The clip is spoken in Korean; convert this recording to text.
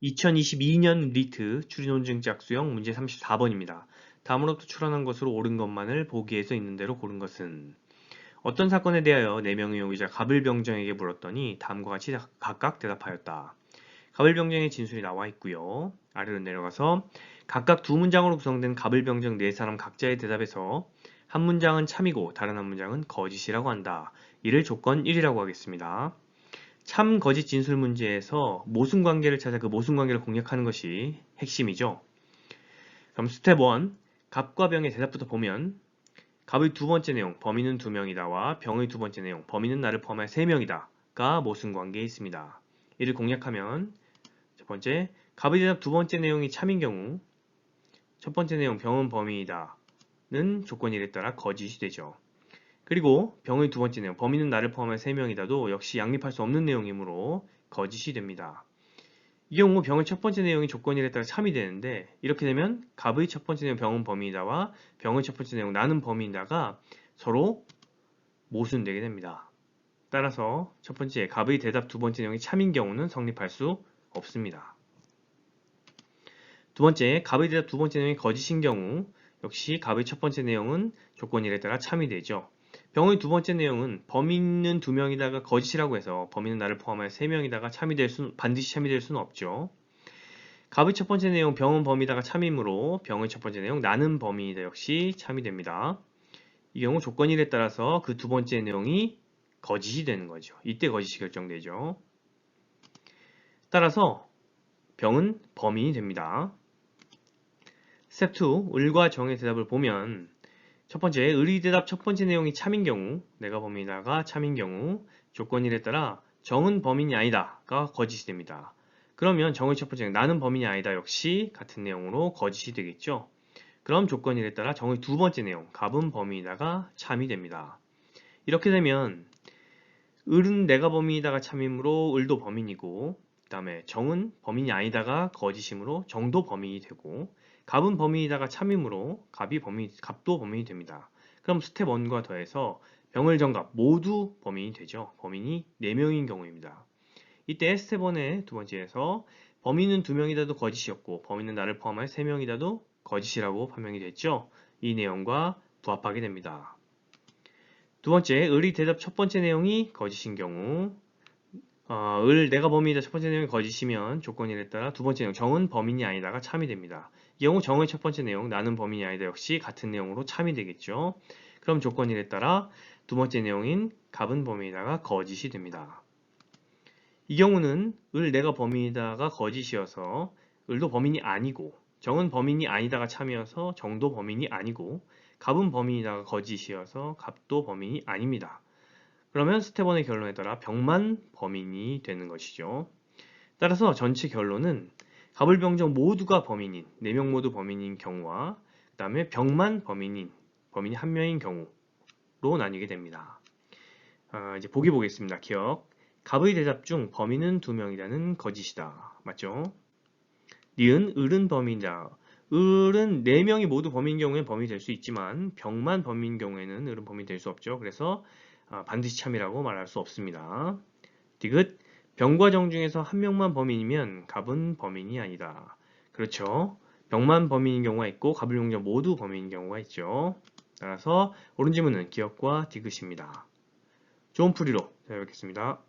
2022년 리트 추리논증 짝수형 문제 34번입니다. 다음으로부터 출원한 것으로 옳은 것만을 보기에서 있는 대로 고른 것은 어떤 사건에 대하여 4명의 용의자 가불병정에게 물었더니 다음과 같이 각각 대답하였다. 가불병정의 진술이 나와 있고요. 아래로 내려가서 각각 두 문장으로 구성된 가불병정 4사람 각자의 대답에서 한 문장은 참이고 다른 한 문장은 거짓이라고 한다. 이를 조건 1이라고 하겠습니다. 참 거짓 진술 문제에서 모순관계를 찾아 그 모순관계를 공략하는 것이 핵심이죠. 그럼 스텝 1, 갑과 병의 대답부터 보면 갑의 두 번째 내용, 범인은 2명이다와 병의 두 번째 내용, 범인은 나를 포함해 3명이다가 모순관계에 있습니다. 이를 공략하면 첫 번째, 갑의 대답 두 번째 내용이 참인 경우 첫 번째 내용 병은 범인이다는 조건 1에 따라 거짓이 되죠. 그리고 병의 두 번째 내용, 범인은 나를 포함해 3명이다도 역시 양립할 수 없는 내용이므로 거짓이 됩니다. 이 경우 병의 첫 번째 내용이 조건 1에 따라 참이 되는데 이렇게 되면 갑의 첫 번째 내용 병은 범인이다와 병의 첫 번째 내용 나는 범인이다가 서로 모순되게 됩니다. 따라서 첫 번째 갑의 대답 두 번째 내용이 참인 경우는 성립할 수 없습니다. 두 번째 갑의 대답 두 번째 내용이 거짓인 경우 역시 갑의 첫 번째 내용은 조건 1에 따라 참이 되죠. 병의 두 번째 내용은 범인은 2명이다가 거짓이라고 해서 범인은 나를 포함해 3명이다가 반드시 참이 될 수는 없죠. 갑의 첫 번째 내용 병은 범이다가 참이므로 병의 첫 번째 내용 나는 범인이다 역시 참이 됩니다. 이 경우 조건 1에 따라서 그 두 번째 내용이 거짓이 되는 거죠. 이때 거짓이 결정되죠. 따라서 병은 범인이 됩니다. 스텝 2, 을과 정의 대답을 보면 첫 번째, 을의 대답 첫 번째 내용이 참인 경우, 내가 범인이다가 참인 경우 조건 1에 따라 정은 범인이 아니다가 거짓이 됩니다. 그러면 정의 첫 번째, 나는 범인이 아니다 역시 같은 내용으로 거짓이 되겠죠. 그럼 조건 1에 따라 정의 두 번째 내용, 갑은 범인이다가 참이 됩니다. 이렇게 되면 을은 내가 범인이다가 참이므로 을도 범인이고 그 다음에 정은 범인이 아니다가 거짓이므로 정도 범인이 되고 갑은 범인이다가 참이므로 갑도 범인이 됩니다. 그럼 스텝 1과 더해서 병을 정갑 모두 범인이 되죠. 범인이 4명인 경우입니다. 이때 스텝 1의 두 번째에서 범인은 2명이다도 거짓이었고 범인은 나를 포함해 3명이다도 거짓이라고 판명이 됐죠. 이 내용과 부합하게 됩니다. 두 번째, 을의 대답 첫 번째 내용이 거짓인 경우 내가 범인이다 첫 번째 내용이 거짓이면 조건 1에 따라 두 번째 내용 정은 범인이 아니다가 참이 됩니다. 이 경우 정의 첫 번째 내용 나는 범인이 아니다 역시 같은 내용으로 참이 되겠죠. 그럼 조건 1에 따라 두 번째 내용인 갑은 범인이다가 거짓이 됩니다. 이 경우는 내가 범인이다가 거짓이어서 을도 범인이 아니고 정은 범인이 아니다가 참이어서 정도 범인이 아니고 갑은 범인이다가 거짓이어서 갑도 범인이 아닙니다. 그러면 스텝 1의 결론에 따라 병만 범인이 되는 것이죠. 따라서 전체 결론은 갑을병정 모두가 범인인 4명 모두 범인인 경우와 그 다음에 병만 범인이 한 명인 경우로 나뉘게 됩니다. 이제 보기 보겠습니다. 기억. 갑의 대답 중 범인은 2명이라는 거짓이다. 맞죠? 니은 을은 범인이다. 을은 4명이 모두 범인인 경우에는 범인이 될 수 있지만 병만 범인인 경우에는 을은 범인이 될 수 없죠. 그래서 반드시 참이라고 말할 수 없습니다. 디귿 병과 정 중에서 한 명만 범인이면 갑은 범인이 아니다. 그렇죠. 병만 범인인 경우가 있고 갑을 용정 모두 범인인 경우가 있죠. 따라서 옳은 지문은 기억과 디귿입니다. 좋은 풀이로 찾아뵙겠습니다.